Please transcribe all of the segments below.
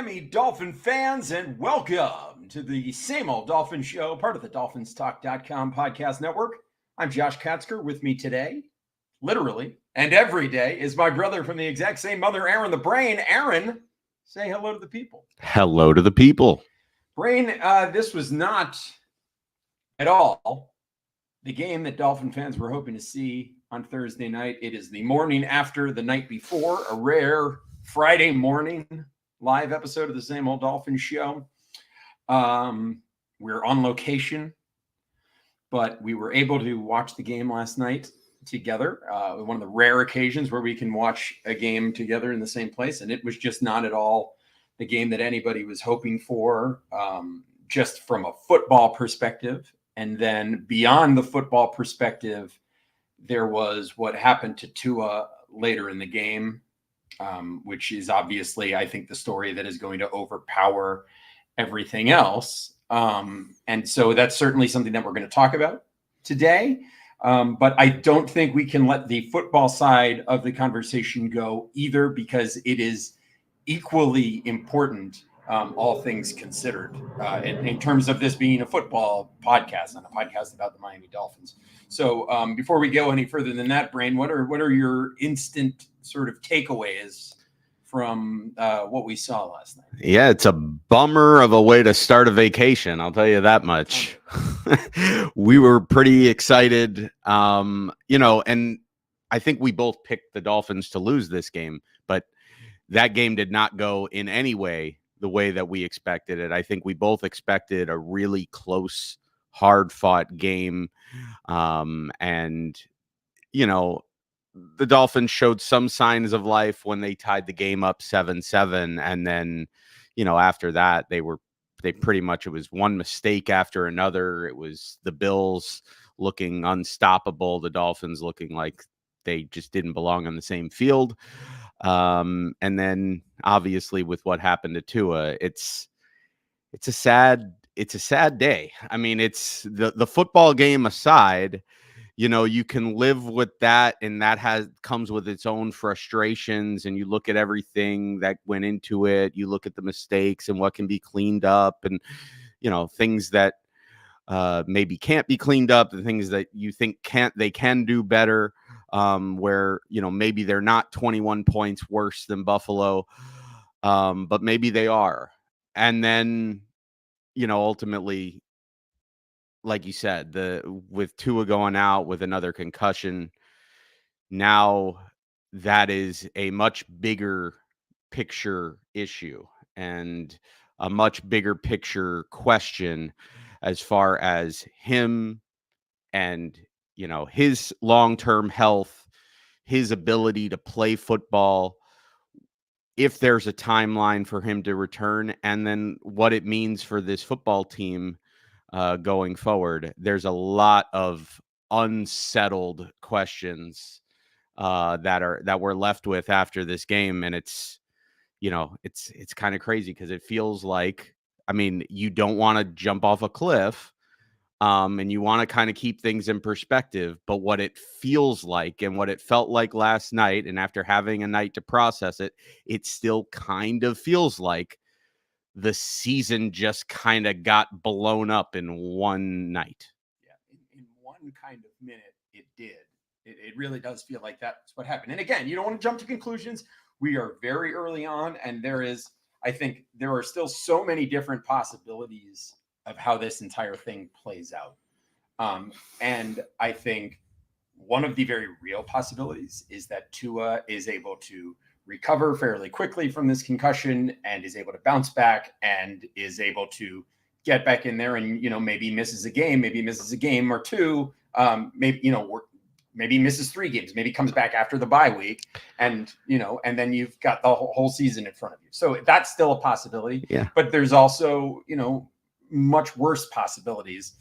Miami Dolphin fans, and welcome to the Same Old Dolphin Show, part of the DolphinsTalk.com podcast network. I'm Josh Katzker. With me today, literally, and every day, is my brother from the exact same mother, Aaron the Brain. Aaron, say hello to the people. Hello to the people. Brain, this was not at all the game that Dolphin fans were hoping to see on Thursday night. It is the morning after the night before, a rare Friday morning live episode of the Same Old Dolphin Show. We're on location, but we were able to watch the game last night together. One of the rare occasions where we can watch a game together in the same place, and it was just not at all the game that anybody was hoping for, just from a football perspective. And then beyond the football perspective, there was what happened to Tua later in the game, which is obviously, I think, the story that is going to overpower everything else. And so that's certainly something that we're going to talk about today. But I don't think we can let the football side of the conversation go either, because it is equally important, all things considered, in terms of this being a football podcast and a podcast about the Miami Dolphins. So before we go any further than that, Brain, what are your instant sort of takeaways from what we saw last night? Yeah, it's a bummer of a way to start a vacation, I'll tell you that much. We were pretty excited, and I think we both picked the Dolphins to lose this game, but that game did not go in any way the way that we expected it. I think we both expected a really close, hard-fought game. The Dolphins showed some signs of life when they tied the game up 7-7. And then, after that, it was one mistake after another. It was the Bills looking unstoppable, the Dolphins looking like they just didn't belong on the same field. And then obviously with what happened to Tua, it's a sad day. I mean, it's the football game aside, you can live with that, and that comes with its own frustrations. And you look at everything that went into it. You look at the mistakes and what can be cleaned up, and, things that maybe can't be cleaned up, the things that you think they can do better, where, maybe they're not 21 points worse than Buffalo, but maybe they are. And then, ultimately, like you said, with Tua going out with another concussion, now that is a much bigger picture issue and a much bigger picture question as far as him and, his long-term health, his ability to play football, if there's a timeline for him to return, and then what it means for this football team going forward. There's a lot of unsettled questions that we're left with after this game, and it's kind of crazy because it feels like, you don't want to jump off a cliff, and you want to kind of keep things in perspective, but what it feels like and what it felt like last night, and after having a night to process it, it still kind of feels like the season just kind of got blown up in one night. Yeah, in one kind of minute, it did. It really does feel like that's what happened. And again, you don't want to jump to conclusions. We are very early on, and I think there are still so many different possibilities of how this entire thing plays out. And I think one of the very real possibilities is that Tua is able to recover fairly quickly from this concussion and is able to bounce back and is able to get back in there and, maybe misses a game or two, maybe misses 3 games, maybe comes back after the bye week, and, and then you've got the whole season in front of you. So that's still a possibility. Yeah. But there's also, much worse possibilities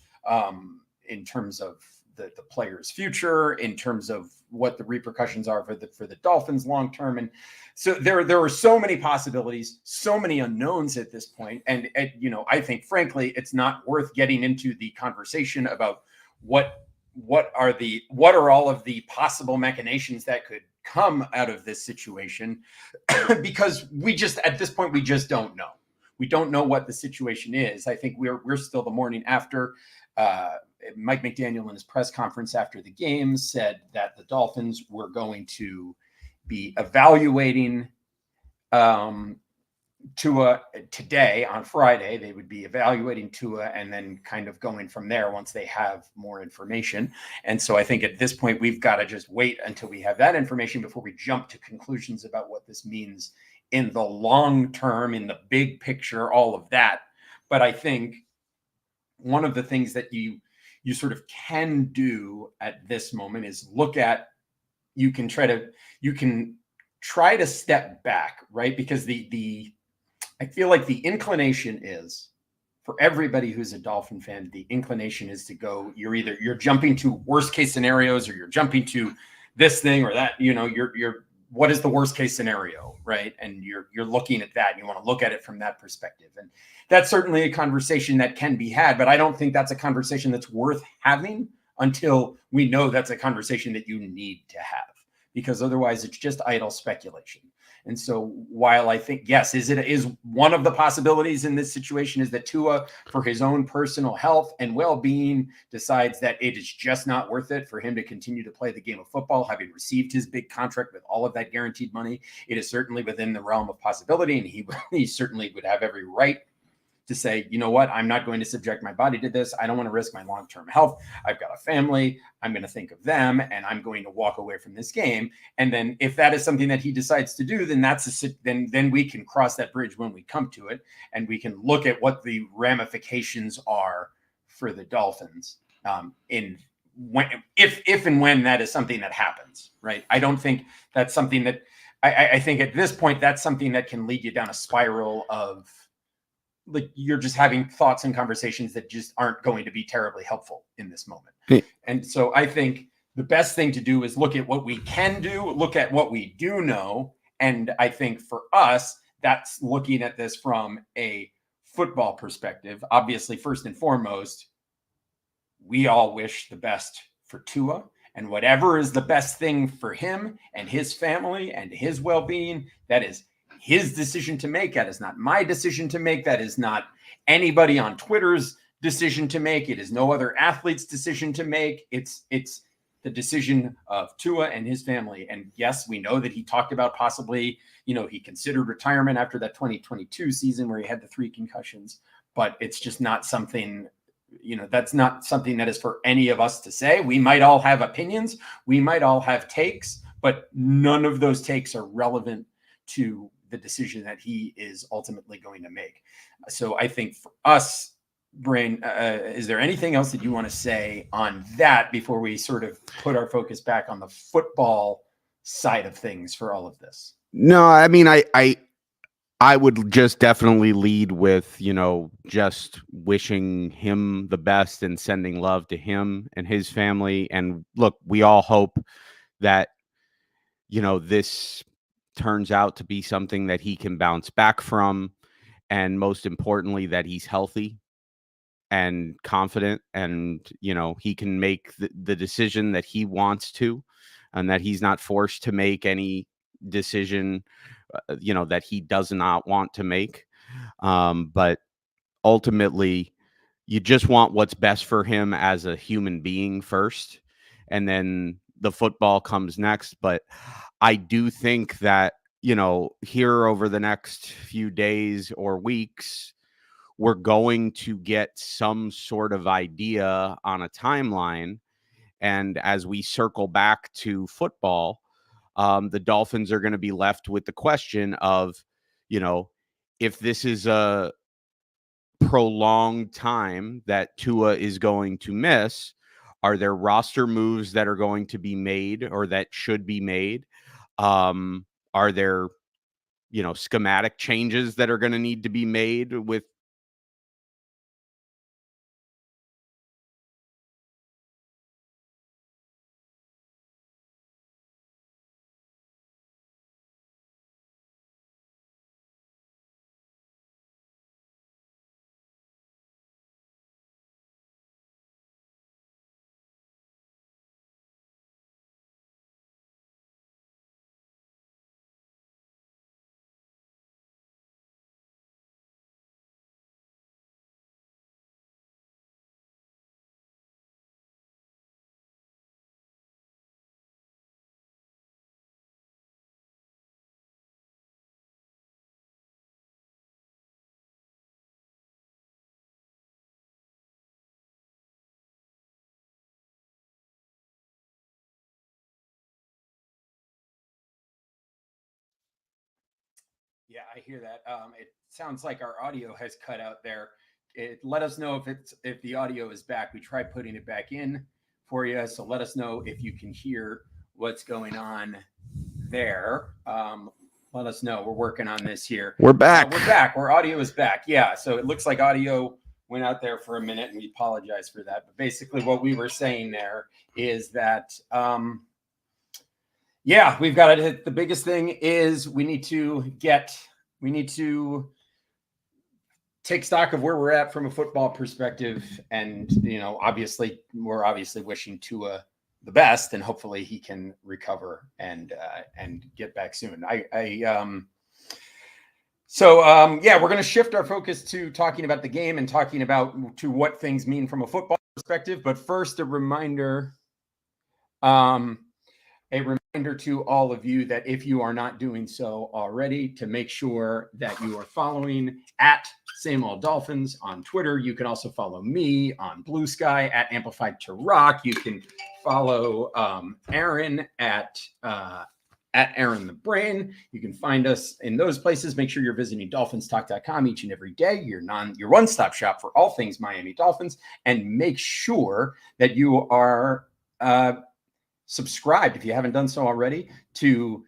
in terms of the player's future, in terms of what the repercussions are for the Dolphins long term. And so there are so many possibilities, so many unknowns at this point. And I think, frankly, it's not worth getting into the conversation about what are all of the possible machinations that could come out of this situation, because at this point, we just don't know. we don't know what the situation is. I think we're still the morning after. Mike McDaniel in his press conference after the game said that the Dolphins were going to be evaluating Tua today on Friday. They would be evaluating Tua and then kind of going from there once they have more information. And so I think at this point, we've got to just wait until we have that information before we jump to conclusions about what this means in the long term, in the big picture, all of that. But I think one of the things that you sort of can do at this moment is look at, you can try to step back, right? Because I feel like the inclination is, for everybody who's a Dolphin fan, the inclination is to go, you're jumping to worst case scenarios, or you're jumping to this thing or that, you're what is the worst case scenario, right? And you're looking at that, and you want to look at it from that perspective. And that's certainly a conversation that can be had, but I don't think that's a conversation that's worth having until we know that's a conversation that you need to have, because otherwise it's just idle speculation. And so while I think, yes, is one of the possibilities in this situation is that Tua, for his own personal health and well-being, decides that it is just not worth it for him to continue to play the game of football, having received his big contract with all of that guaranteed money. It is certainly within the realm of possibility, and he certainly would have every right to say, you know what, I'm not going to subject my body to this. I don't want to risk my long-term health. I've got a family. I'm going to think of them, and I'm going to walk away from this game. And then if that is something that he decides to do, then then we can cross that bridge when we come to it, and we can look at what the ramifications are for the Dolphins if and when that is something that happens, right? I don't think that's something that I think at this point that's something that can lead you down a spiral of, like, you're just having thoughts and conversations that just aren't going to be terribly helpful in this moment. And so I think the best thing to do is look at what we can do, look at what we do know. And I think for us, that's looking at this from a football perspective. Obviously, first and foremost, we all wish the best for Tua, and whatever is the best thing for him and his family and his well-being, that is his decision to make. That is not my decision to make. That is not anybody on Twitter's decision to make. It is no other athlete's decision to make. It's the decision of Tua and his family. And yes, we know that he talked about possibly, he considered retirement after that 2022 season where he had the 3 concussions, but it's just not something, that's not something that is for any of us to say. We might all have opinions. We might all have takes, but none of those takes are relevant to the decision that he is ultimately going to make. So I think for us, Brain, is there anything else that you want to say on that before we sort of put our focus back on the football side of things for all of this? No, I mean, I would just definitely lead with, just wishing him the best and sending love to him and his family. And look, we all hope that, this turns out to be something that he can bounce back from, and most importantly, that he's healthy and confident, and he can make the decision that he wants to, and that he's not forced to make any decision that he does not want to make. But ultimately, you just want what's best for him as a human being first, and then the football comes next. But I do think that, here over the next few days or weeks, we're going to get some sort of idea on a timeline. And as we circle back to football, the Dolphins are going to be left with the question of, if this is a prolonged time that Tua is going to miss, are there roster moves that are going to be made or that should be made? Are there, schematic changes that are going to need to be made with Yeah, I hear that. It sounds like our audio has cut out there. Let us know if the audio is back. We tried putting it back in for you, so let us know if you can hear what's going on there. Let us know. We're working on this here. We're back. We're back. Our audio is back. Yeah, so it looks like audio went out there for a minute, and we apologize for that. But basically, what we were saying there is that. Yeah, we've got to hit. The biggest thing is we need to take stock of where we're at from a football perspective. And, obviously we're wishing Tua the best, and hopefully he can recover and get back soon. We're going to shift our focus to talking about the game and talking about to what things mean from a football perspective. But first, a reminder to all of you that if you are not doing so already, to make sure that you are following at Same Old Dolphins on Twitter. You can also follow me on Blue Sky at Amplified to Rock. You can follow Aaron at Aaron the Brain. You can find us in those places. Make sure you're visiting DolphinsTalk.com each and every day. Your one-stop shop for all things Miami Dolphins. And make sure that you are subscribed, if you haven't done so already, to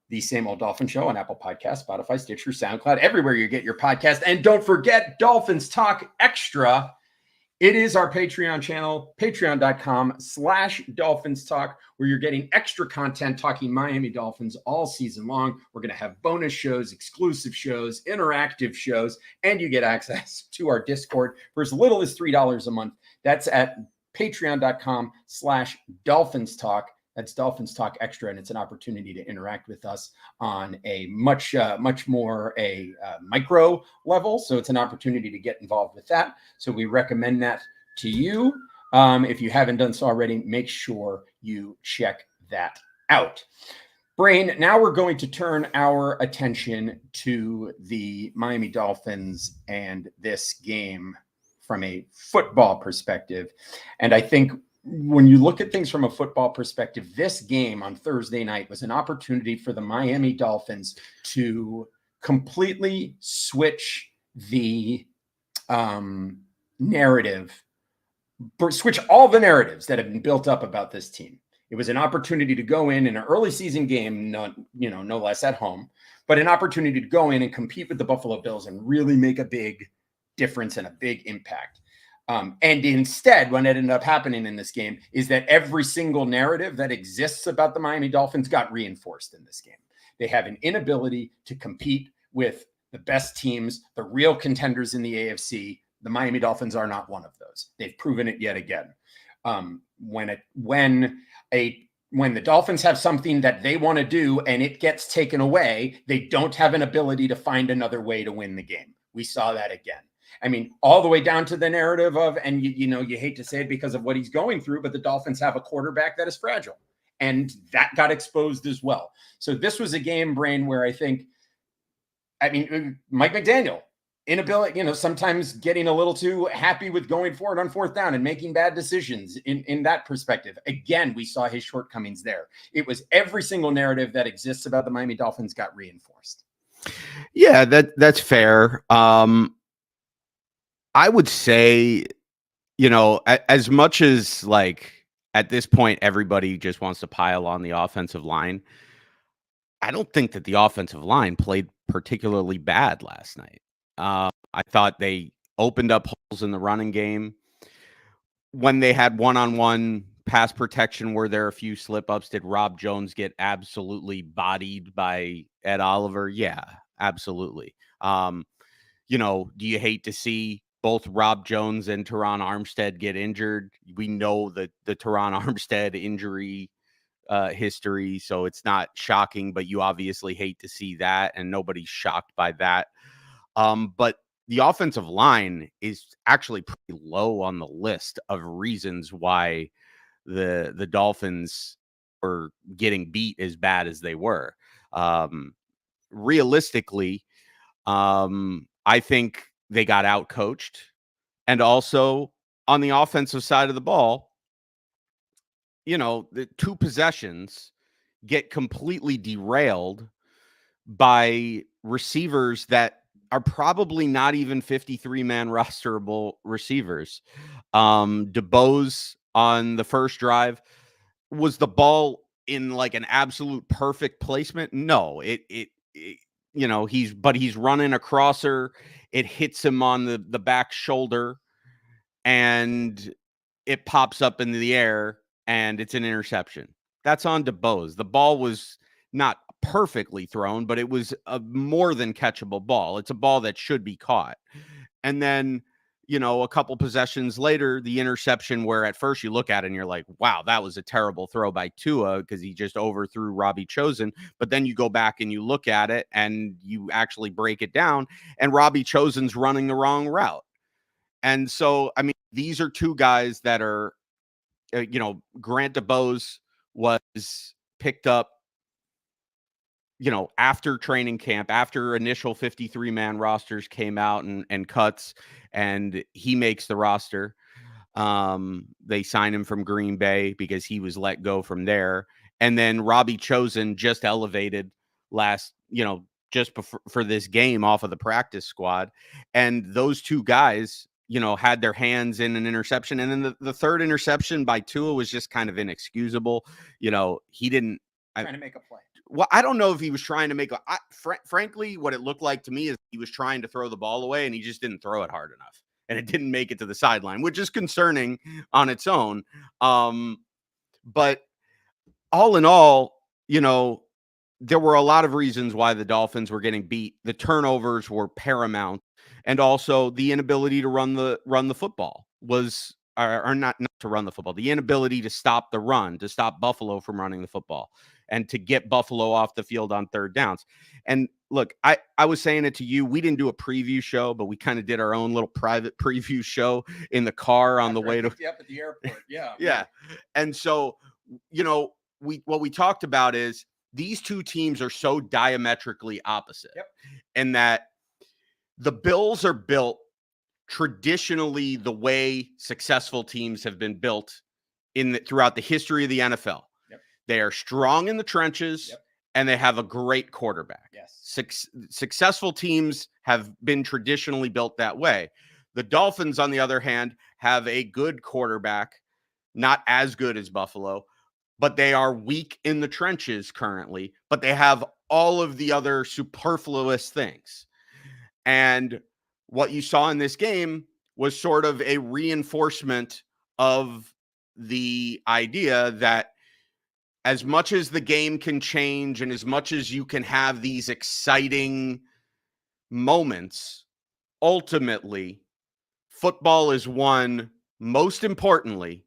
the Same Old Dolphin Show on Apple Podcasts, Spotify, Stitcher, SoundCloud, everywhere you get your podcast. And don't forget Dolphins Talk Extra. It is our Patreon channel, patreon.com/Dolphins Talk, where you're getting extra content talking Miami Dolphins all season long. We're going to have bonus shows, exclusive shows, interactive shows, and you get access to our Discord for as little as $3 a month. That's at patreon.com/Dolphins Talk. That's Dolphins Talk Extra, and it's an opportunity to interact with us on a much more micro level. So it's an opportunity to get involved with that. So we recommend that to you. If you haven't done so already, make sure you check that out. Brain, now we're going to turn our attention to the Miami Dolphins and this game from a football perspective. And I think when you look at things from a football perspective, this game on Thursday night was an opportunity for the Miami Dolphins to completely switch the narrative, switch all the narratives that have been built up about this team. It was an opportunity to go in an early season game, no less at home, but an opportunity to go in and compete with the Buffalo Bills and really make a big difference and a big impact. And instead, what ended up happening in this game is that every single narrative that exists about the Miami Dolphins got reinforced in this game. They have an inability to compete with the best teams, the real contenders in the AFC. The Miami Dolphins are not one of those. They've proven it yet again. When the Dolphins have something that they want to do and it gets taken away, they don't have an ability to find another way to win the game. We saw that again. I mean, all the way down to the narrative of, and you hate to say it because of what he's going through, but the Dolphins have a quarterback that is fragile, and that got exposed as well. So this was a game, Brain, where Mike McDaniel, inability, sometimes getting a little too happy with going forward on fourth down and making bad decisions in that perspective. Again, we saw his shortcomings there. It was every single narrative that exists about the Miami Dolphins got reinforced. Yeah, that's fair. I would say, as much as at this point, everybody just wants to pile on the offensive line. I don't think that the offensive line played particularly bad last night. I thought they opened up holes in the running game. When they had one-on-one pass protection, were there a few slip-ups? Did Rob Jones get absolutely bodied by Ed Oliver? Yeah, absolutely. Do you hate to see both Rob Jones and Terron Armstead get injured? We know that the Terron Armstead injury history, so it's not shocking, but you obviously hate to see that, and nobody's shocked by that. But the offensive line is actually pretty low on the list of reasons why the Dolphins were getting beat as bad as they were. Realistically, I think they got out-coached. And also, on the offensive side of the ball, the two possessions get completely derailed by receivers that are probably not even 53-man rosterable receivers. DeBose on the first drive, was the ball in like an absolute perfect placement? No, it he's running a crosser. It hits him on the back shoulder and it pops up into the air and it's an interception. That's on DeBose. The ball was not perfectly thrown, but it was a more than catchable ball. It's a ball that should be caught. And then, a couple possessions later, the interception where at first you look at it and you're like, wow, that was a terrible throw by Tua because he just overthrew Robbie Chosen. But then you go back and you look at it and you actually break it down and Robbie Chosen's running the wrong route. And so, I mean, these are two guys that are, Grant DeBose was picked up, after training camp, after initial 53-man rosters came out and cuts, and he makes the roster. They sign him from Green Bay because he was let go from there. And then Robbie Chosen just elevated just for this game off of the practice squad. And those two guys, had their hands in an interception. And then the third interception by Tua was just kind of inexcusable. He didn't trying to make a play. Well, I don't know if he was trying to make frankly, what it looked like to me is he was trying to throw the ball away and he just didn't throw it hard enough and it didn't make it to the sideline, which is concerning on its own. But all in all, there were a lot of reasons why the Dolphins were getting beat. The turnovers were paramount, and also the inability to run the football was, or not to run the football, the inability to stop the run, to stop Buffalo from running the football, and to get Buffalo off the field on third downs. And look, I was saying it to you. We didn't do a preview show, but we kind of did our own little private preview show in the car on the way to up at the airport. Yeah. Yeah. And so, what we talked about is these two teams are so diametrically opposite. Yep. And that the Bills are built traditionally the way successful teams have been built throughout the history of the NFL. Yep. They are strong in the trenches. Yep. And they have a great quarterback. Yes. Successful teams have been traditionally built that way. The Dolphins, on the other hand, have a good quarterback, not as good as Buffalo, but they are weak in the trenches currently, but they have all of the other superfluous things. And what you saw in this game was sort of a reinforcement of the idea that as much as the game can change and as much as you can have these exciting moments, ultimately, football is won, most importantly,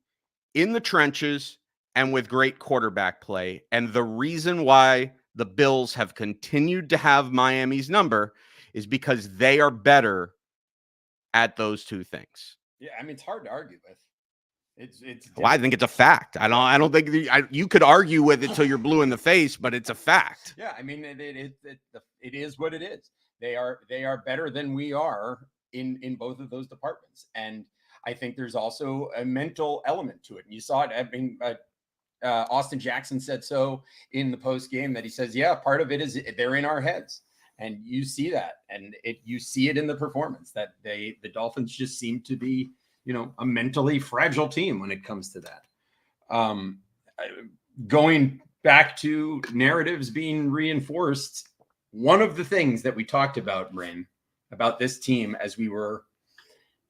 in the trenches and with great quarterback play. And the reason why the Bills have continued to have Miami's number is because they are better at those two things. Yeah, I mean, it's hard to argue with. It's well, I think it's a fact. I don't think you could argue with it till you're blue in the face, but it's a fact. Yeah, I mean, it is what it is. They are better than we are in both of those departments, and I think there's also a mental element to it. And you saw it. I mean, Austin Jackson said so in the post game that he says, yeah, part of it is they're in our heads, and you see that, and you see it in the performance that the Dolphins just seem to be, a mentally fragile team when it comes to that. Going back to narratives being reinforced, one of the things that we talked about, Rain, about this team as we were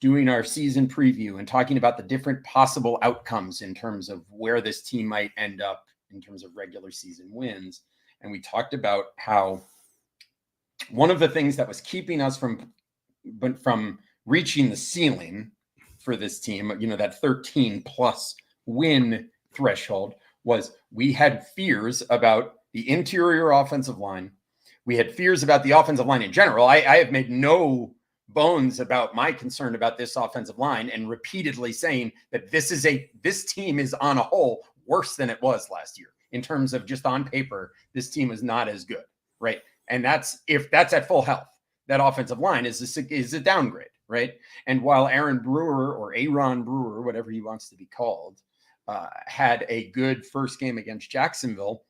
doing our season preview and talking about the different possible outcomes in terms of where this team might end up in terms of regular season wins. And we talked about how one of the things that was keeping us from reaching the ceiling for this team, that 13 plus win threshold, was we had fears about the interior offensive line. We had fears about the offensive line in general. I have made no bones about my concern about this offensive line and repeatedly saying that this team is on a whole worse than it was last year in terms of just on paper. This team is not as good, right? And if that's at full health, that offensive line is a downgrade, right? And while Aaron Brewer or Aaron Brewer, whatever he wants to be called, had a good first game against Jacksonville,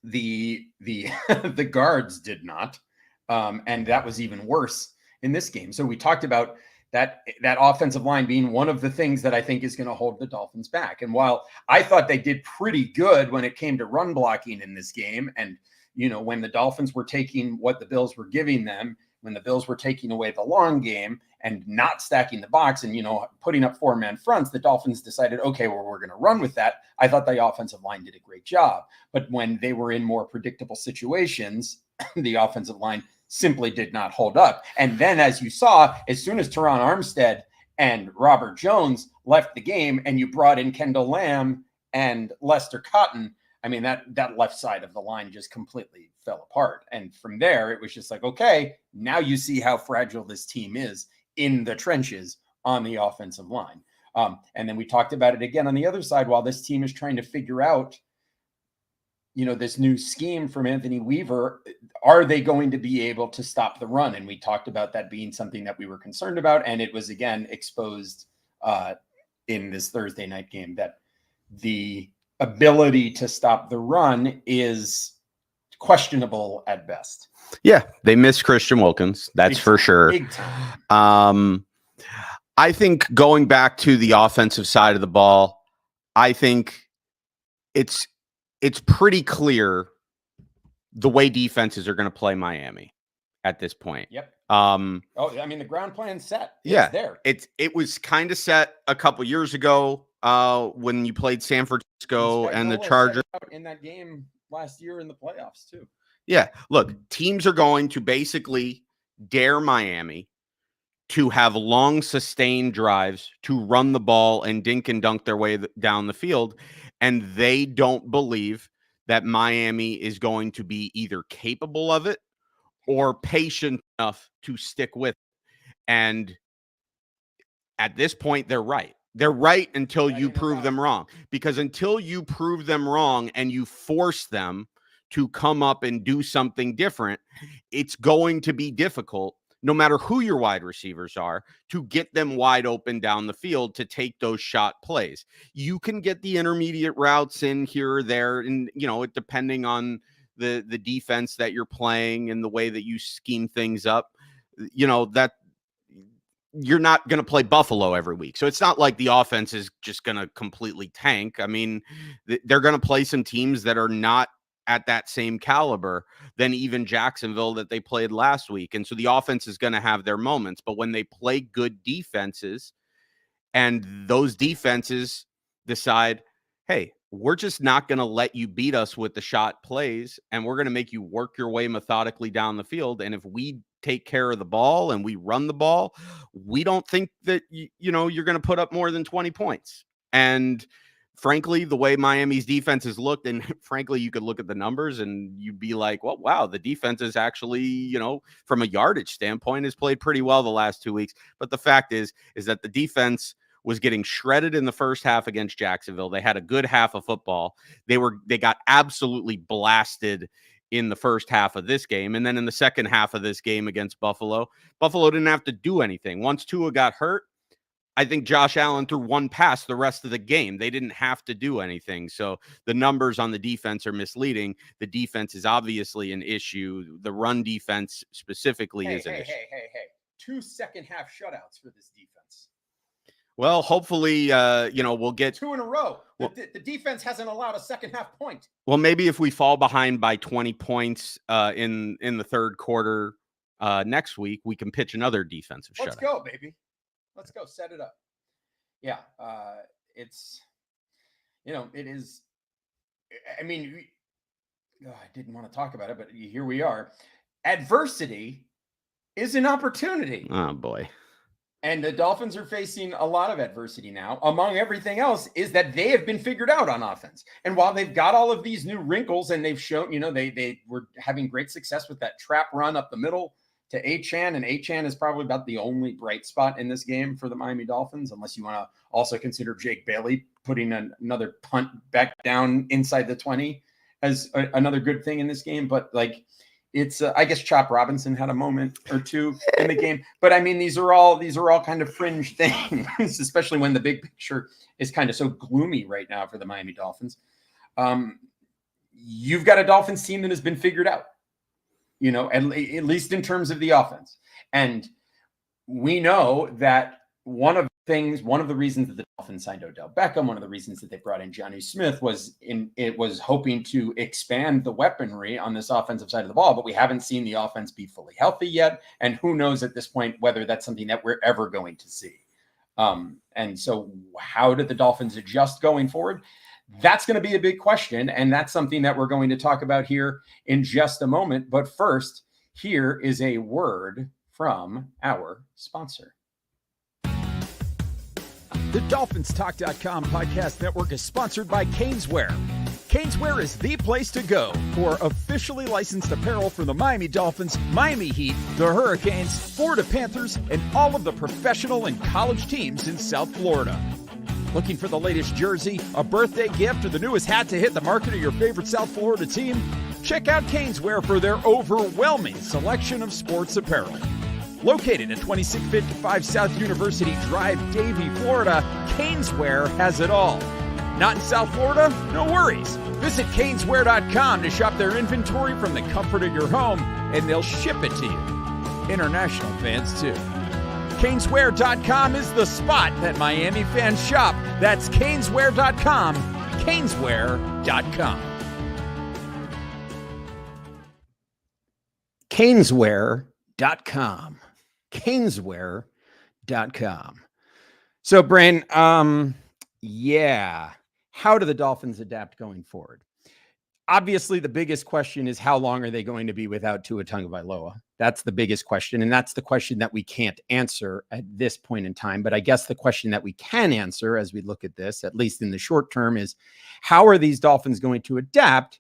the the guards did not. And that was even worse in this game. So we talked about that offensive line being one of the things that I think is going to hold the Dolphins back. And while I thought they did pretty good when it came to run blocking in this game, and, when the Dolphins were taking what the Bills were giving them, when the Bills were taking away the long game and not stacking the box and, putting up 4-man fronts, the Dolphins decided, okay, well, we're going to run with that. I thought the offensive line did a great job. But when they were in more predictable situations, the offensive line simply did not hold up. And then, as you saw, as soon as Terron Armstead and Robert Jones left the game and you brought in Kendall Lamb and Lester Cotton, I mean, that left side of the line just completely fell apart. And from there, it was just like, okay, now you see how fragile this team is in the trenches on the offensive line. And then we talked about it again on the other side while this team is trying to figure out, this new scheme from Anthony Weaver. Are they going to be able to stop the run? And we talked about that being something that we were concerned about. And it was, again, exposed in this Thursday night game that the ability to stop the run is questionable at best. Yeah, they miss Christian Wilkins. That's for sure. Big time. I think going back to the offensive side of the ball, I think it's pretty clear the way defenses are going to play Miami at this point. Yep. The ground plan's set. Yeah, there. It was kind of set a couple years ago when you played San Francisco and the Chargers in that game last year in the playoffs too. Yeah, look, teams are going to basically dare Miami to have long sustained drives, to run the ball and dink and dunk their way down the field. And they don't believe that Miami is going to be either capable of it or patient enough to stick with it. And at this point, they're right. They're right until you prove them wrong. Because until you prove them wrong and you force them to come up and do something different, it's going to be difficult, no matter who your wide receivers are, to get them wide open down the field to take those shot plays. You can get the intermediate routes in here or there, and depending on the defense that you're playing and the way that you scheme things up, that you're not going to play Buffalo every week. So it's not like the offense is just going to completely tank. I mean, they're going to play some teams that are not at that same caliber than even Jacksonville that they played last week. And so the offense is going to have their moments, but when they play good defenses and those defenses decide, hey, we're just not going to let you beat us with the shot plays, and we're going to make you work your way methodically down the field. And if we take care of the ball and we run the ball, we don't think that, you're going to put up more than 20 points. And frankly, the way Miami's defense has looked, and frankly, you could look at the numbers and you'd be like, well, wow, the defense is actually, from a yardage standpoint, has played pretty well the last 2 weeks. But the fact is that the defense was getting shredded in the first half against Jacksonville. They had a good half of football. They got absolutely blasted in the first half of this game. And then in the second half of this game against Buffalo didn't have to do anything. Once Tua got hurt, I think Josh Allen threw one pass the rest of the game. They didn't have to do anything. So the numbers on the defense are misleading. The defense is obviously an issue. The run defense specifically is an issue. Hey. 2 second half shutouts for this defense. Well, hopefully, we'll get 2 in a row. The defense hasn't allowed a second half point. Well, maybe if we fall behind by 20 points in the third quarter next week, we can pitch another defensive shutout. Let's go, baby. Let's go. Set it up. Yeah. It's, it is. I mean, I didn't want to talk about it, but here we are. Adversity is an opportunity. Oh, boy. And the Dolphins are facing a lot of adversity now. Among everything else is that they have been figured out on offense. And while they've got all of these new wrinkles and they've shown, they were having great success with that trap run up the middle to Achane. And Achane is probably about the only bright spot in this game for the Miami Dolphins, unless you want to also consider Jake Bailey putting another punt back down inside the 20 as another good thing in this game. But it's I guess Chop Robinson had a moment or two in the game, but I mean these are all kind of fringe things, especially when the big picture is kind of so gloomy right now for the Miami Dolphins. You've got a Dolphins team that has been figured out. at least in terms of the offense. And we know that one of the reasons that the Dolphins signed Odell Beckham, one of the reasons that they brought in Johnny Smith was hoping to expand the weaponry on this offensive side of the ball, but we haven't seen the offense be fully healthy yet. And who knows at this point whether that's something that we're ever going to see. And so how did the Dolphins adjust going forward? That's going to be a big question. And that's something that we're going to talk about here in just a moment. But first, here is a word from our sponsor. The DolphinsTalk.com podcast network is sponsored by Caneswear. Caneswear is the place to go for officially licensed apparel for the Miami Dolphins, Miami Heat, the Hurricanes, Florida Panthers, and all of the professional and college teams in South Florida. Looking for the latest jersey, a birthday gift, or the newest hat to hit the market of your favorite South Florida team? Check out Caneswear for their overwhelming selection of sports apparel. Located at 2655 South University Drive, Davie, Florida, Caneswear has it all. Not in South Florida? No worries. Visit Caneswear.com to shop their inventory from the comfort of your home, and they'll ship it to you. International fans, too. Caneswear.com is the spot that Miami fans shop. That's Caneswear.com. Caneswear.com. Caneswear.com. Caneswear.com. So, Brain, how do the Dolphins adapt going forward? Obviously, the biggest question is how long are they going to be without Tua Tagovailoa? That's the biggest question, and that's the question that we can't answer at this point in time. But I guess the question that we can answer as we look at this, at least in the short term, is how are these Dolphins going to adapt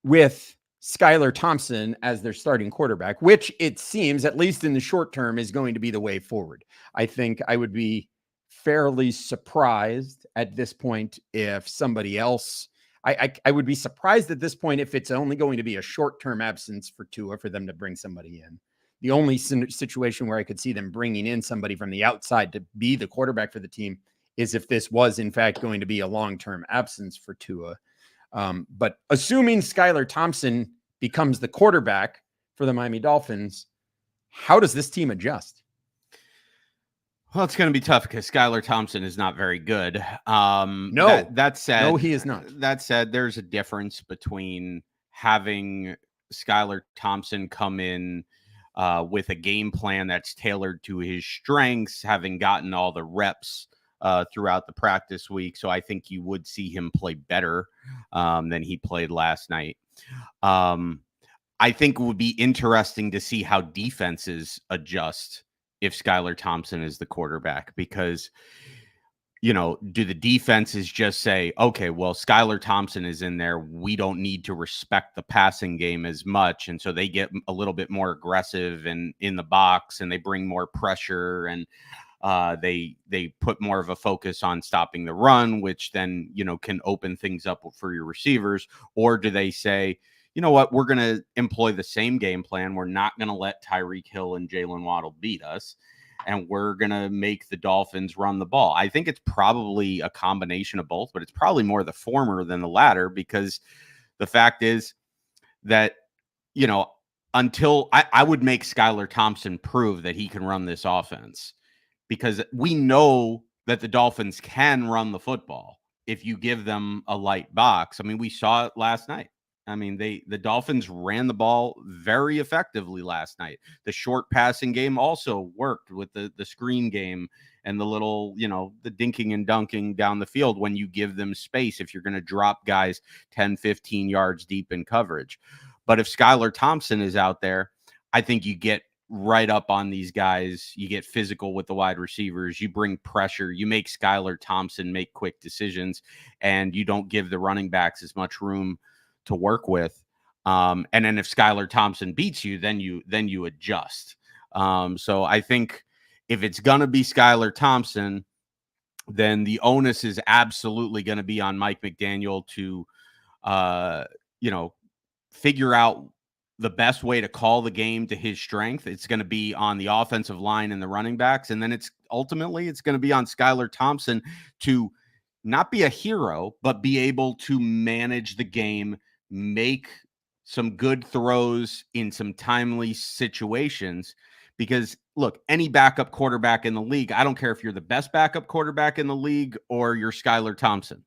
with Skylar Thompson as their starting quarterback, which it seems, at least in the short term, is going to be the way forward. I think I would be fairly surprised at this point if somebody else, I would be surprised at this point if it's only going to be a short-term absence for Tua for them to bring somebody in. The only situation where I could see them bringing in somebody from the outside to be the quarterback for the team is if this was in fact going to be a long-term absence for Tua. But assuming Skylar Thompson becomes the quarterback for the Miami Dolphins, how does this team adjust? Well, it's going to be tough because Skylar Thompson is not very good. No, that said, no, he is not. That said, there's a difference between having Skylar Thompson come in with a game plan that's tailored to his strengths, having gotten all the reps throughout the practice week. So I think you would see him play better than he played last night. I think it would be interesting to see how defenses adjust if Skylar Thompson is the quarterback, because, do the defenses just say, okay, well, Skylar Thompson is in there, we don't need to respect the passing game as much. And so they get a little bit more aggressive and in the box, and they bring more pressure, and they put more of a focus on stopping the run, which then, can open things up for your receivers. Or do they say, you know what, we're going to employ the same game plan. We're not going to let Tyreek Hill and Jalen Waddle beat us, and we're going to make the Dolphins run the ball. I think it's probably a combination of both, but it's probably more the former than the latter, because the fact is that, until I would make Skylar Thompson prove that he can run this offense, because we know that the Dolphins can run the football if you give them a light box. I mean, we saw it last night. I mean, the Dolphins ran the ball very effectively last night. The short passing game also worked with the screen game and the little, the dinking and dunking down the field when you give them space, if you're going to drop guys 10, 15 yards deep in coverage. But if Skylar Thompson is out there, I think you get right up on these guys. You get physical with the wide receivers. You bring pressure. You make Skylar Thompson make quick decisions, and you don't give the running backs as much room to work with. And then if Skylar Thompson beats you, then you adjust. So I think if it's going to be Skylar Thompson, then the onus is absolutely going to be on Mike McDaniel to, figure out the best way to call the game to his strength. It's going to be on the offensive line and the running backs. And then it's going to be on Skylar Thompson to not be a hero, but be able to manage the game, make some good throws in some timely situations. Because look, any backup quarterback in the league, I don't care if you're the best backup quarterback in the league or you're Skylar Thompson,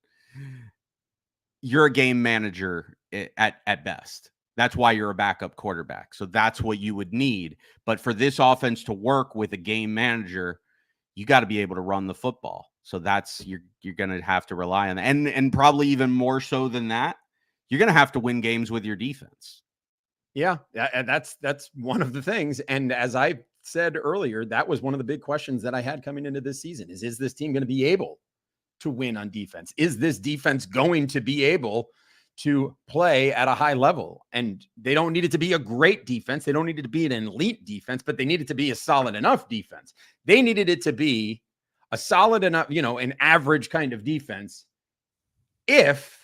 you're a game manager at best. That's why you're a backup quarterback. So that's what you would need. But for this offense to work with a game manager, you got to be able to run the football. So that's you're going to have to rely on that. And probably even more so than that, you're going to have to win games with your defense. Yeah, that's one of the things. And as I said earlier, that was one of the big questions that I had coming into this season is this team going to be able to win on defense? Is this defense going to be able to play at a high level? And they don't need it to be a great defense. They don't need it to be an elite defense, but they need it to be a solid enough defense. They needed it to be a solid enough, an average kind of defense. If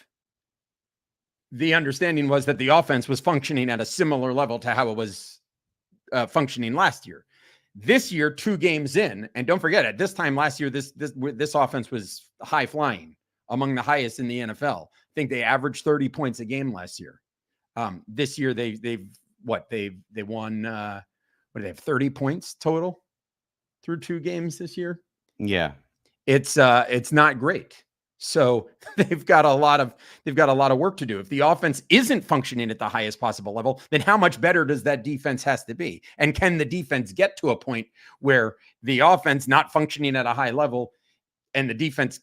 the understanding was that the offense was functioning at a similar level to how it was functioning last year. This year, 2 games in, and don't forget, at this time last year, this offense was high flying, among the highest in the NFL. I think they averaged 30 points a game last year. This year, they won. What do they have? 30 points total through 2 games this year. Yeah, it's not great. So they've got a lot of work to do. If the offense isn't functioning at the highest possible level, then how much better does that defense has to be? And can the defense get to a point where the offense not functioning at a high level and the defense,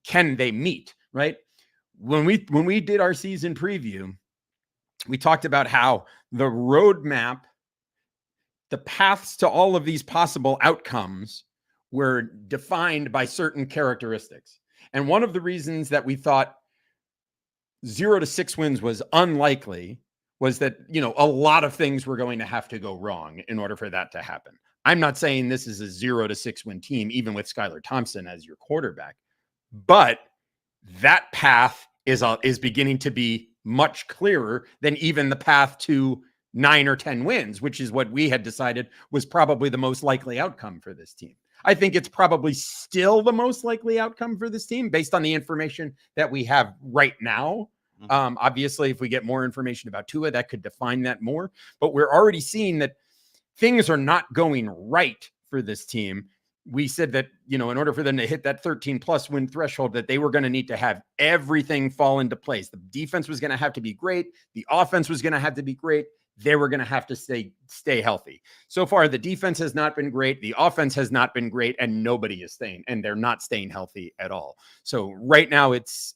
can they meet, right? When we did our season preview, we talked about how the roadmap, the paths to all of these possible outcomes were defined by certain characteristics. And one of the reasons that we thought 0 to 6 wins was unlikely was that, a lot of things were going to have to go wrong in order for that to happen. I'm not saying this is a 0 to 6 win team, even with Skylar Thompson as your quarterback, but that path is beginning to be much clearer than even the path to 9 or 10 wins, which is what we had decided was probably the most likely outcome for this team. I think it's probably still the most likely outcome for this team based on the information that we have right now. Obviously, if we get more information about Tua, that could define that more. But we're already seeing that things are not going right for this team. We said that, in order for them to hit that 13+ win threshold, that they were going to need to have everything fall into place. The defense was going to have to be great. The offense was going to have to be great. They were going to have to stay healthy. So far, the defense has not been great. The offense has not been great, and nobody is staying, and they're not staying healthy at all. So right now it's,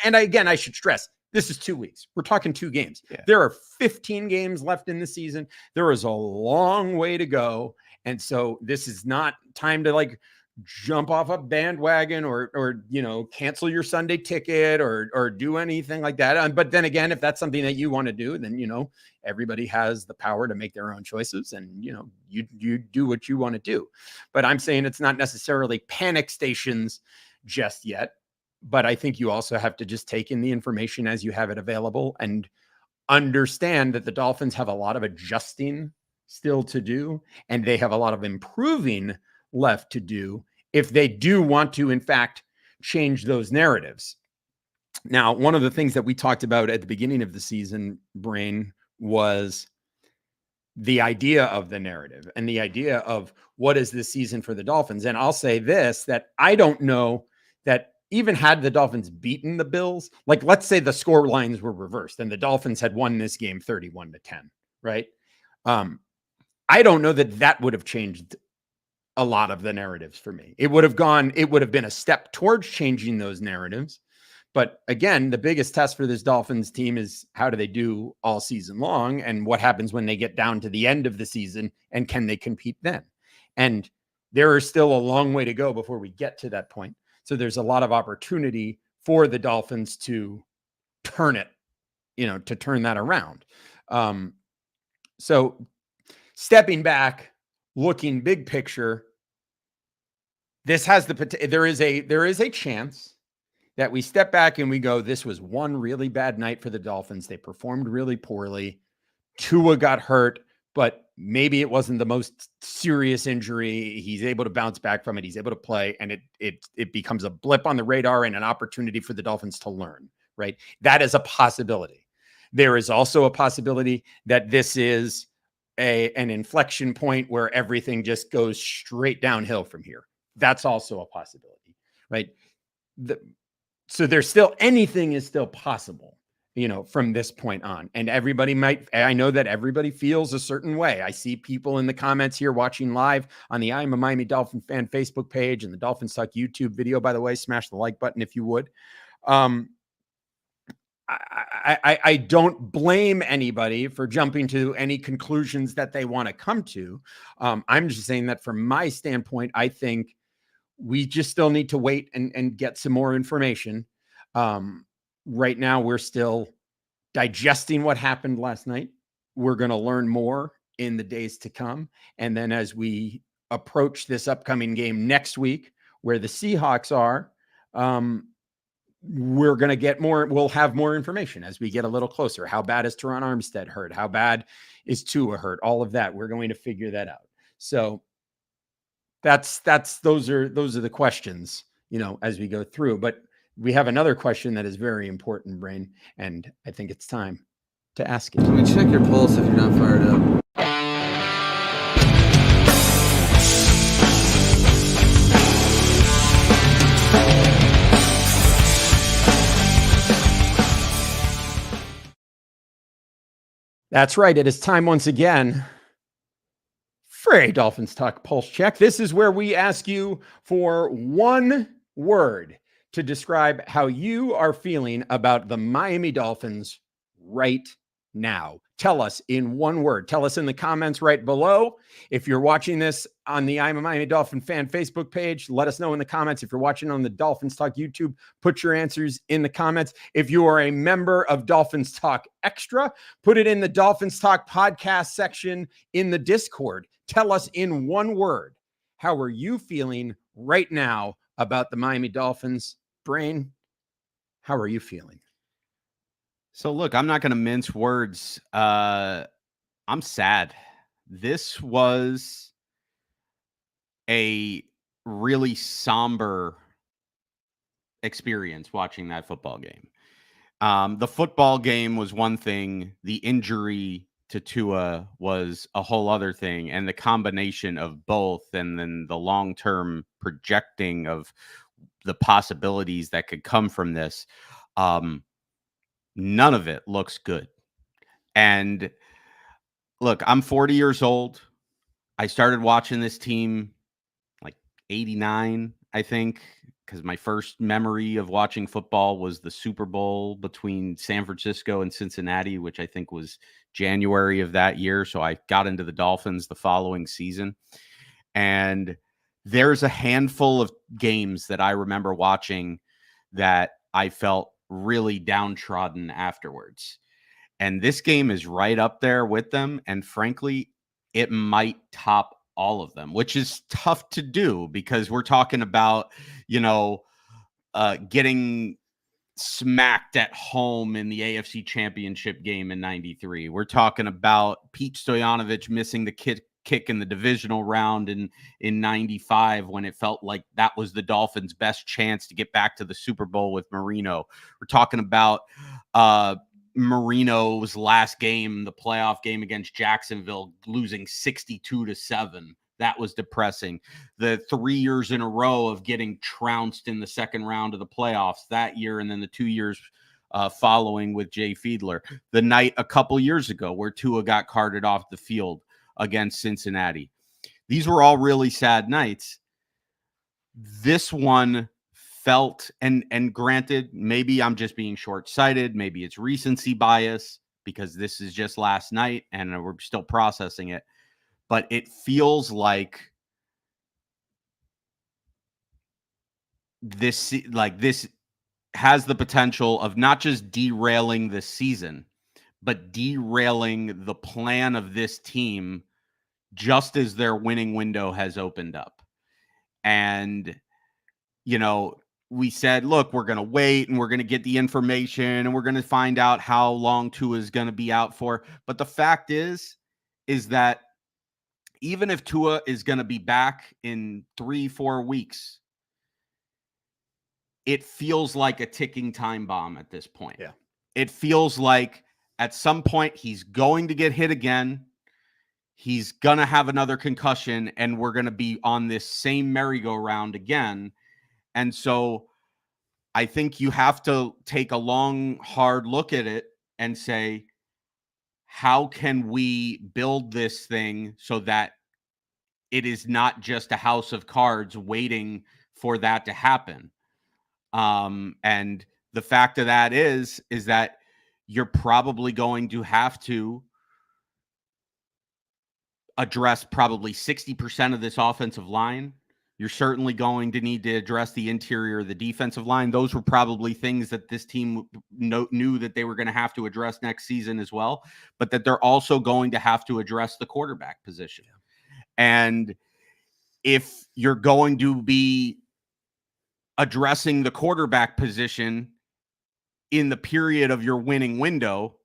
and again, I should stress, this is 2 weeks. We're talking 2 games. Yeah. There are 15 games left in the season. There is a long way to go. And so this is not time to jump off a bandwagon or cancel your Sunday ticket or do anything like that. But then again, if that's something that you want to do, then, everybody has the power to make their own choices and, you do what you want to do. But I'm saying it's not necessarily panic stations just yet. But I think you also have to just take in the information as you have it available and understand that the Dolphins have a lot of adjusting still to do, and they have a lot of improving left to do if they do want to, in fact, change those narratives. Now, one of the things that we talked about at the beginning of the season, Brain, was the idea of the narrative and the idea of what is this season for the Dolphins. And I'll say this, that I don't know that even had the Dolphins beaten the Bills, let's say the score lines were reversed and the Dolphins had won this game 31-10, right? I don't know that would have changed a lot of the narratives for me. It would have been a step towards changing those narratives. But again, the biggest test for this Dolphins team is how do they do all season long and what happens when they get down to the end of the season and can they compete then? And there is still a long way to go before we get to that point. So there's a lot of opportunity for the Dolphins to turn it, to turn that around. So stepping back, looking big picture, this has there is a chance that we step back and we go, this was one really bad night for the Dolphins. They performed really poorly. Tua got hurt, but maybe it wasn't the most serious injury. He's able to bounce back from it. He's able to play, and it becomes a blip on the radar and an opportunity for the Dolphins to learn, right? That is a possibility. There is also a possibility that this is an inflection point where everything just goes straight downhill from here. That's also a possibility, right? So there's still, anything is still possible, from this point on. And I know that everybody feels a certain way. I see people in the comments here watching live on the I'm a Miami Dolphin fan Facebook page and the Dolphins Talk YouTube video, by the way. Smash the like button if you would. I don't blame anybody for jumping to any conclusions that they want to come to. I'm just saying that from my standpoint, I think we just still need to wait and get some more information. Right now, we're still digesting what happened last night. We're going to learn more in the days to come. And then as we approach this upcoming game next week, where the Seahawks are, we're going to get more. We'll have more information as we get a little closer. How bad is Terron Armstead hurt? How bad is Tua hurt? All of that. We're going to figure that out. So those are the questions, as we go through. But we have another question that is very important, Brain, and I think it's time to ask it. Let me check your pulse if you're not fired up. That's right. It is time once again for a Dolphins Talk Pulse Check. This is where we ask you for one word to describe how you are feeling about the Miami Dolphins right now. Tell us in one word. Tell us in the comments right below. If you're watching this on the I'm a Miami Dolphin fan Facebook page, let us know in the comments. If you're watching on the Dolphins Talk YouTube, put your answers in the comments. If you are a member of Dolphins Talk Extra, put it in the Dolphins Talk podcast section in the Discord. Tell us in one word, how are you feeling right now about the Miami Dolphins? Brain, how are you feeling? So look, I'm not going to mince words. I'm sad. This was a really somber experience watching that football game. The football game was one thing. The injury to Tua was a whole other thing. And the combination of both, and then the long-term projecting of the possibilities that could come from this, none of it looks good. And look, I'm 40 years old. I started watching this team like 89, I think, because my first memory of watching football was the Super Bowl between San Francisco and Cincinnati, which I think was January of that year. So I got into the Dolphins the following season. And there's a handful of games that I remember watching that I felt really downtrodden afterwards. And this game is right up there with them. And frankly, it might top all of them, which is tough to do because we're talking about, getting smacked at home in the AFC Championship game in '93. We're talking about Pete Stoyanovich missing the kick in the divisional round in '95 when it felt like that was the Dolphins' best chance to get back to the Super Bowl with Marino. We're talking about Marino's last game, the playoff game against Jacksonville, losing 62-7. That was depressing. The 3 years in a row of getting trounced in the second round of the playoffs that year, and then the 2 years following with Jay Fiedler. The night a couple years ago where Tua got carted off the field against Cincinnati. These were all really sad nights. This one felt, and granted, maybe I'm just being short-sighted. Maybe it's recency bias because this is just last night and we're still processing it. But it feels like this has the potential of not just derailing this season, but derailing the plan of this team just as their winning window has opened up. And, we said, look, we're going to wait and we're going to get the information and we're going to find out how long Tua is going to be out for. But the fact is that even if Tua is going to be back in 3-4 weeks, it feels like a ticking time bomb at this point. Yeah. It feels like At some point, he's going to get hit again. He's going to have another concussion, and we're going to be on this same merry-go-round again. And so I think you have to take a long, hard look at it and say, how can we build this thing so that it is not just a house of cards waiting for that to happen? And the fact of that is that you're probably going to have to address probably 60% of this offensive line. You're certainly going to need to address the interior of the defensive line. Those were probably things that this team knew that they were going to have to address next season as well, but that they're also going to have to address the quarterback position. And if you're going to be addressing the quarterback position in the period of your winning window,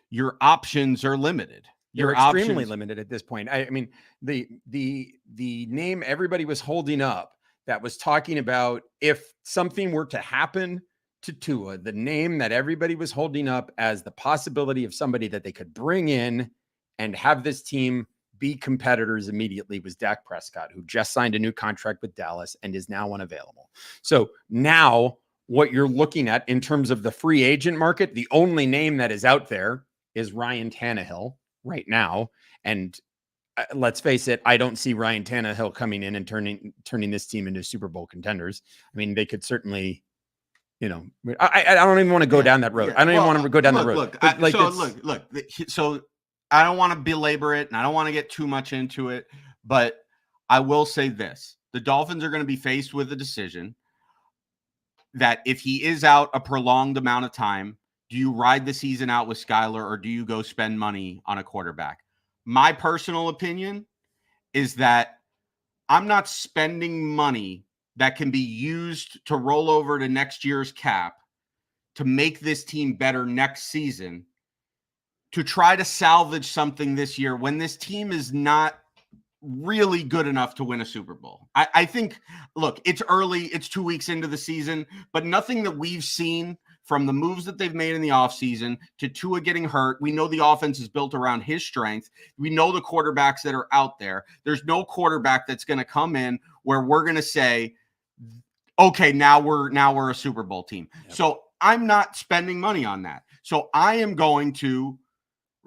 your options are limited. You're extremely limited at this point. I mean, the name everybody was holding up that was talking about if something were to happen to Tua, the name that everybody was holding up as the possibility of somebody that they could bring in and have this team be competitors immediately was Dak Prescott, who just signed a new contract with Dallas and is now unavailable. So now what you're looking at in terms of the free agent market, the only name that is out there is Ryan Tannehill right now. And let's face it, I don't see Ryan Tannehill coming in and turning this team into Super Bowl contenders. I mean, they could certainly, I don't even want to go down that road. I don't even want to go down that road. So I don't want to belabor it and I don't want to get too much into it, but I will say this. The Dolphins are going to be faced with a decision that if he is out a prolonged amount of time, do you ride the season out with Skylar or do you go spend money on a quarterback? My personal opinion is that I'm not spending money that can be used to roll over to next year's cap to make this team better next season to try to salvage something this year when this team is not really good enough to win a Super Bowl. I think, look, it's early, it's 2 weeks into the season, but nothing that we've seen from the moves that they've made in the offseason to Tua getting hurt. We know the offense is built around his strength. We know the quarterbacks that are out there. There's no quarterback that's going to come in where we're going to say, okay, now we're a Super Bowl team. Yep. So I'm not spending money on that. So I am going to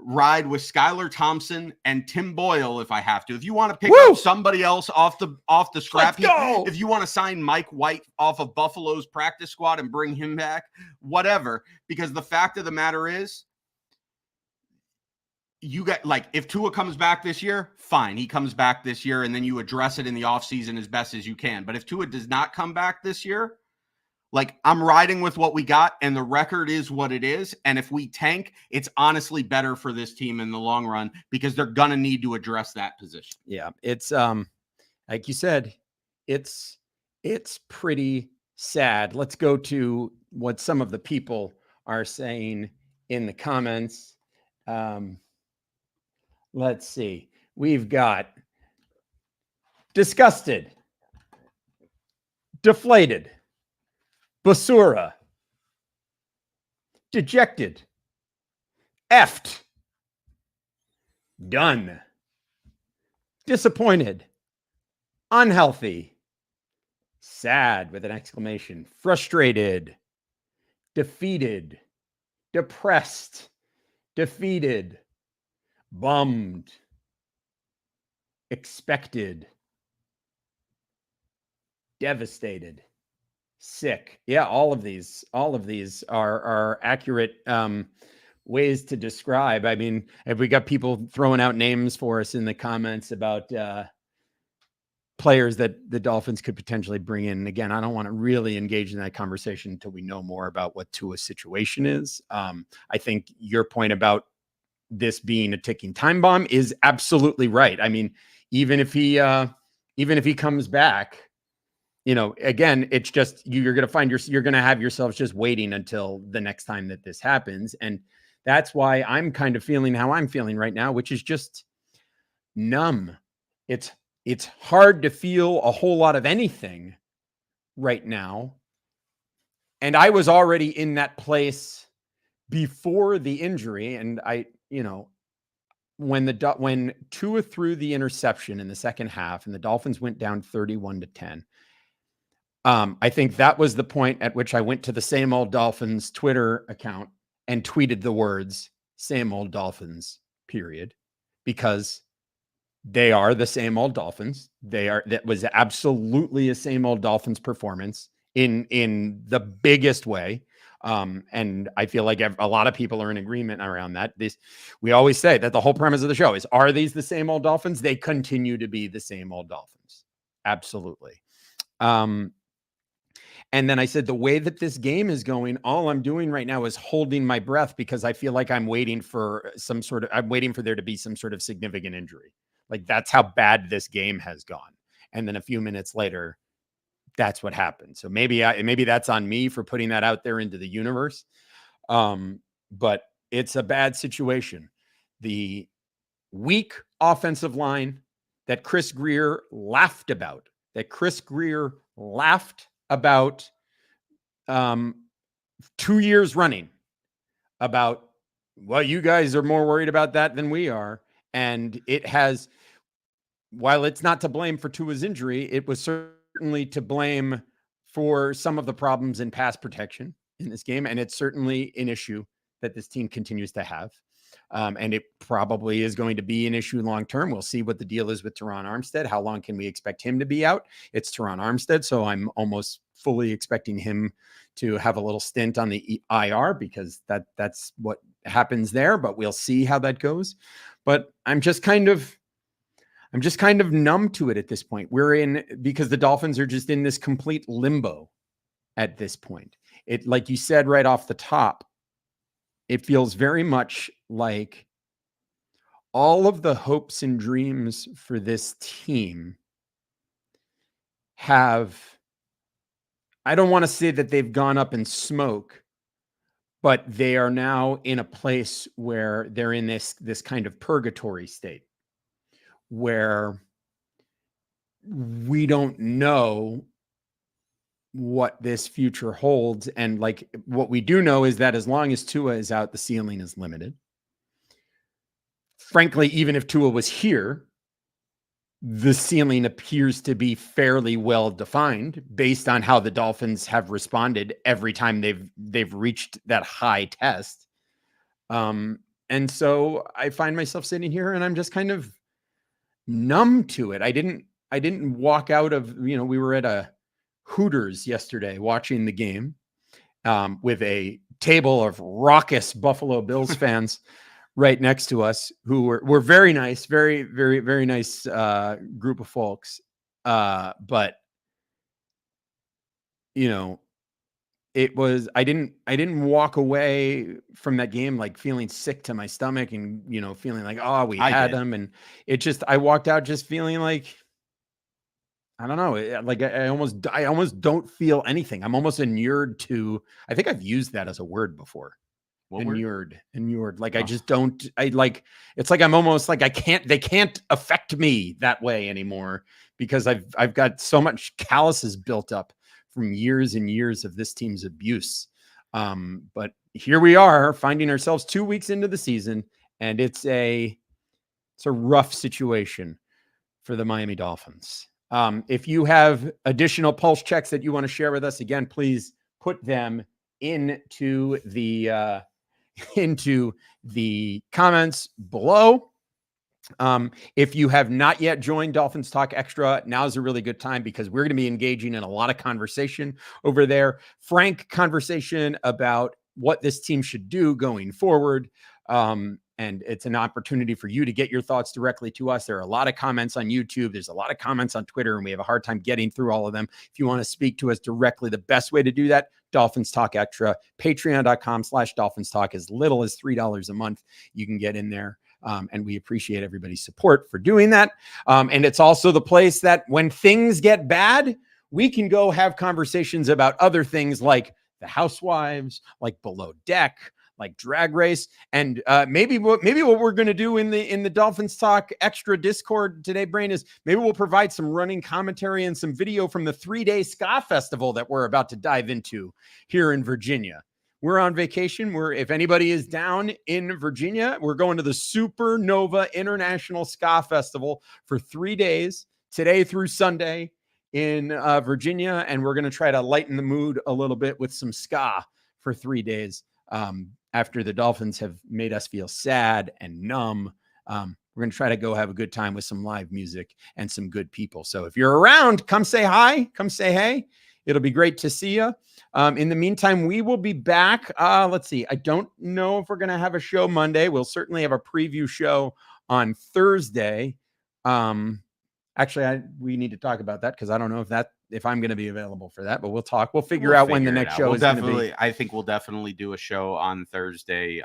ride with Skylar Thompson and Tim Boyle if I have to. If you want to pick up somebody else off the scrap heap, if you want to sign Mike White off of Buffalo's practice squad and bring him back, whatever. Because the fact of the matter is, you got, like, if Tua comes back this year, fine, he comes back this year, and then you address it in the offseason as best as you can. But if Tua does not come back this year, like, I'm riding with what we got, and the record is what it is. And if we tank, it's honestly better for this team in the long run because they're going to need to address that position. Yeah, it's like you said, it's pretty sad. Let's go to what some of the people are saying in the comments. Let's see. We've got disgusted, deflated, basura, dejected, effed, done, disappointed, unhealthy, sad with an exclamation, frustrated, defeated, depressed, defeated, bummed, expected, devastated, sick. Yeah, all of these are accurate ways to describe. I mean, have we got people throwing out names for us in the comments about players that the Dolphins could potentially bring in? And again, I don't want to really engage in that conversation until we know more about what Tua's situation is. I think your point about this being a ticking time bomb is absolutely right. I mean, even if he comes back, again, it's just you're going to find you're going to have yourselves just waiting until the next time that this happens. And that's why I'm kind of feeling how I'm feeling right now, which is just numb. It's hard to feel a whole lot of anything right now. And I was already in that place before the injury, and when Tua threw the interception in the second half and the Dolphins went down 31-10, I think that was the point at which I went to the Same Old Dolphins Twitter account and tweeted the words "Same Old Dolphins," period, because they are the same old Dolphins. That was absolutely a same old Dolphins performance in the biggest way. And I feel like a lot of people are in agreement around that. We always say that the whole premise of the show is, are these the same old Dolphins? They continue to be the same old Dolphins. Absolutely. And then I said, the way that this game is going, all I'm doing right now is holding my breath, because I feel like I'm waiting for there to be some sort of significant injury. Like, that's how bad this game has gone. And then a few minutes later, that's what happened. So maybe that's on me for putting that out there into the universe. But it's a bad situation. The weak offensive line that Chris Grier laughed about, 2 years running, about, well, you guys are more worried about that than we are. And it has, while it's not to blame for Tua's injury, it was certainly to blame for some of the problems in pass protection in this game. And it's certainly an issue that this team continues to have. And it probably is going to be an issue long-term. We'll see what the deal is with Terron Armstead. How long can we expect him to be out? It's Terron Armstead, so I'm almost fully expecting him to have a little stint on the IR, because that's what happens there, but we'll see how that goes. But I'm just kind of numb to it at this point. Because the Dolphins are just in this complete limbo at this point. It, like you said right off the top, it feels very much like all of the hopes and dreams for this team have, I don't want to say that they've gone up in smoke, but they are now in a place where they're in this kind of purgatory state, where we don't know what this future holds. And like, what we do know is that as long as Tua is out, the ceiling is limited. Frankly, even if Tua was here, the ceiling appears to be fairly well defined based on how the Dolphins have responded every time they've reached that high test. And so I find myself sitting here and I'm just kind of numb to it. I didn't walk out of, we were at a Hooters yesterday watching the game with a table of raucous Buffalo Bills fans right next to us, who were very nice, very, very, very nice group of folks. But it was, I didn't walk away from that game like feeling sick to my stomach and, feeling like, oh, we had them. And it just, I walked out just feeling like, I don't know. Like I almost don't feel anything. I'm almost inured to, I think I've used that as a word before. Inured. Like, I just don't, it's like, I'm almost like, they can't affect me that way anymore, because I've got so much calluses built up from years and years of this team's abuse. But here we are finding ourselves 2 weeks into the season, and it's a rough situation for the Miami Dolphins. If you have additional pulse checks that you want to share with us, again, please put them into the comments below. If you have not yet joined Dolphins Talk Extra, now's a really good time, because we're going to be engaging in a lot of conversation over there. Frank conversation about what this team should do going forward. And it's an opportunity for you to get your thoughts directly to us. There are a lot of comments on YouTube. There's a lot of comments on Twitter, and we have a hard time getting through all of them. If you want to speak to us directly, the best way to do that, Dolphins Talk Extra, patreon.com/Dolphins Talk, as little as $3 a month. You can get in there. And we appreciate everybody's support for doing that. And it's also the place that when things get bad, we can go have conversations about other things like the Housewives, like Below Deck, like Drag Race, and maybe what we're going to do in the Dolphins Talk Extra Discord today, Brain, is maybe we'll provide some running commentary and some video from the 3-day ska festival that we're about to dive into here in Virginia. we're on vacation. If anybody is down in Virginia, we're going to the Supernova International Ska Festival for 3 days, today through Sunday in Virginia. And we're going to try to lighten the mood a little bit with some ska for 3 days. After the Dolphins have made us feel sad and numb, we're going to try to go have a good time with some live music and some good people. So if you're around, come say hi, come say hey. It'll be great to see you. In the meantime, we will be back. Let's see. I don't know if we're going to have a show Monday. We'll certainly have a preview show on Thursday. Actually, we need to talk about that because I don't know if I'm going to be available for that, but we'll talk. We'll figure out when the next show is going to be. I think we'll definitely do a show on Thursday.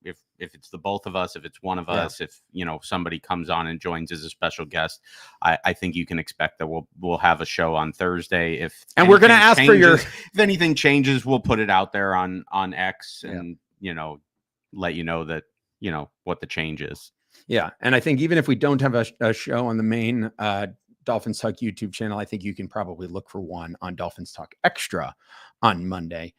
If it's the both of us, if it's one of us, if somebody comes on and joins as a special guest, I think you can expect that we'll have a show on Thursday. And we're going to ask for your, if anything changes, we'll put it out there on X and let you know that what the change is. Yeah. And I think even if we don't have a show on the main Dolphins Talk YouTube channel, I think you can probably look for one on Dolphins Talk Extra on Monday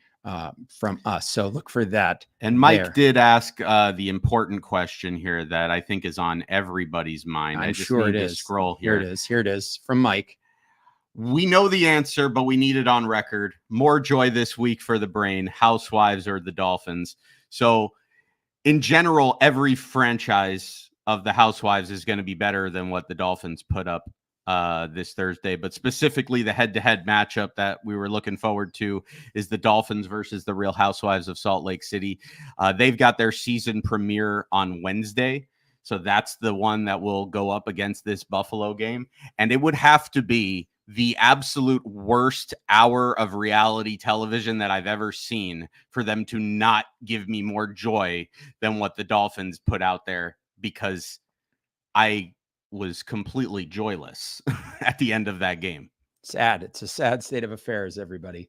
from us. So look for that. And Mike did ask the important question here that I think is on everybody's mind. I'm sure it is. Scroll here. Here it is from Mike. We know the answer, but we need it on record. More joy this week for the brain, Housewives or the Dolphins. So in general, every franchise of the Housewives is going to be better than what the Dolphins put up this Thursday, but specifically the head-to-head matchup that we were looking forward to is the Dolphins versus the Real Housewives of Salt Lake City. They've got their season premiere on Wednesday, so that's the one that will go up against this Buffalo game, and it would have to be the absolute worst hour of reality television that I've ever seen for them to not give me more joy than what the Dolphins put out there, because I was completely joyless at the end of that game. Sad. It's a sad state of affairs, everybody.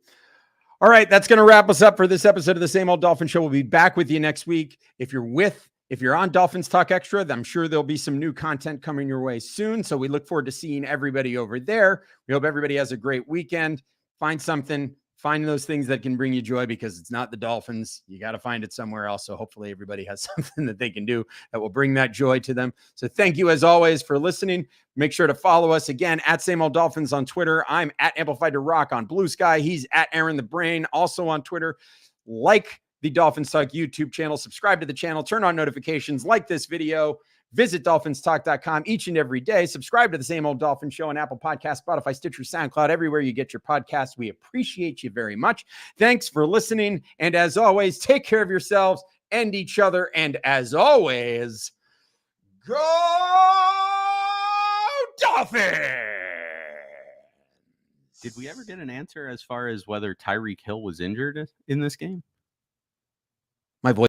All right, that's going to wrap us up for this episode of the Same Old Dolphin Show. We'll be back with you next week. If you're on Dolphins Talk Extra, I'm sure there'll be some new content coming your way soon. So we look forward to seeing everybody over there. We hope everybody has a great weekend. Find those things that can bring you joy, because it's not the Dolphins. You got to find it somewhere else. So hopefully everybody has something that they can do that will bring that joy to them. So thank you as always for listening. Make sure to follow us again at Same Old Dolphins on Twitter. I'm at Amplified to Rock on Blue Sky. He's at Aaron the Brain, also on Twitter. Like the Dolphins Talk YouTube channel, subscribe to the channel, turn on notifications, like this video, visit DolphinsTalk.com each and every day. Subscribe to the Same Old Dolphin Show on Apple Podcasts, Spotify, Stitcher, SoundCloud, everywhere you get your podcasts. We appreciate you very much. Thanks for listening. And as always, take care of yourselves and each other. And as always, go Dolphins! Did we ever get an answer as far as whether Tyreek Hill was injured in this game? My voice